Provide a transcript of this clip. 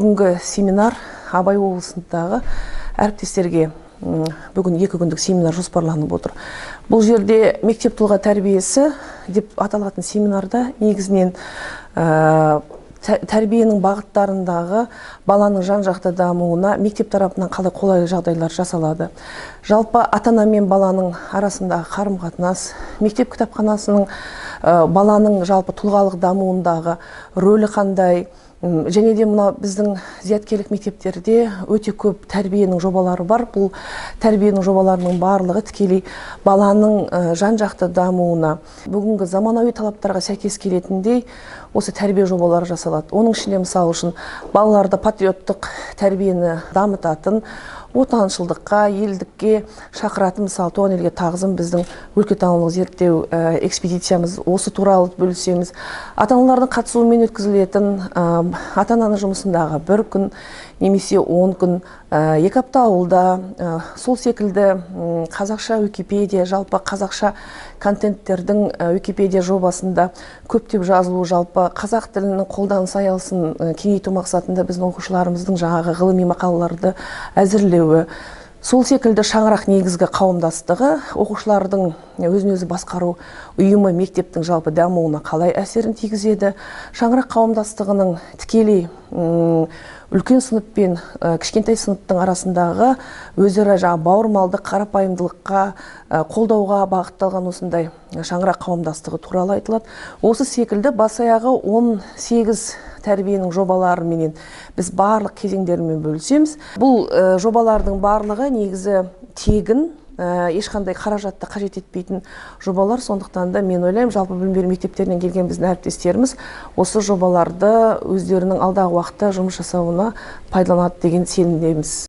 Бүгінгі семинар Абай облысындағы әріптестерге бүгін 2 күндік семинар жоспарланып отыр. Бұл жерде мектеп тұлға тәрбиесі деп аталатын семинарда негізінен тәрбиенің бағыттарындағы баланың жан-жақты дамуына мектеп тарапынан қалай қолайлы жағдайлар жасалады. Жалпы ата-ана мен баланың арасындағы қарым-қатынас, мектеп кітапханасының баланың жалпы тұлғалық дамуындағы рөлі қандай, және де мына біздің зияткерлік мектептерде өте көп тәрбиенің жобалары бар. Бұл тәрбиенің жобаларының барлығы тікелей баланың жан-жақты дамуына, бүгінгі заманауи талаптарға сәйкес келетіндей осы тәрбие жобалары жасалады. Оның ішінде мысалы үшін балаларды патриоттық тәрбиені дамытатын, отаншылдыққа, елдікке шақыратын, мысалы туған елге тағзым біздің өлкетанымдық зерттеу экспедициямыз, осы туралы бөлісеміз. Ата-аналардың қатысуымен өткізілетін ата-ананың жұмысындағы 1 күн немесе 10 күн, 2 апта ауылда, сол секілді қазақша Википедия, жалпы қазақша контенттердің Википедия жобасында көптеп жазылу, жалпы қазақ тілінің қолданыс аясын кеңейту мақсатында біздің оқушыларымыздың жаңағы ғылыми мақалаларды әзірлеуі. Сол секілді шаңырақ негізгі қауымдастығы оқушылардың өзін-өзі басқару ұйымы мектептің жалпы дамуына қалай әсерін тигізеді. Шаңырақ қауымдастығының тікелей үлкен сынып пен кішкентай сыныптың арасындағы өзара бауырмалдық, қарапайымдылыққа, қолдауға бағытталған осындай шаңырақ қауымдастығы туралы айтылады. Осы секілді бас-аяғы 18 тәрбиенің жобаларыменен біз барлық кезеңдерімен бөлісеміз. Бұл жобалардың барлығы негізі тегін, ешқандай қаражатты қажет етпейтін жобалар. Сондықтан да мен ойлаймын, жалпы білім беру мектептерінен келген біздің әріптестеріміз осы жобаларды өздерінің алдағы уақытта жұмыс жасауына пайдаланады деген сенімдеміз.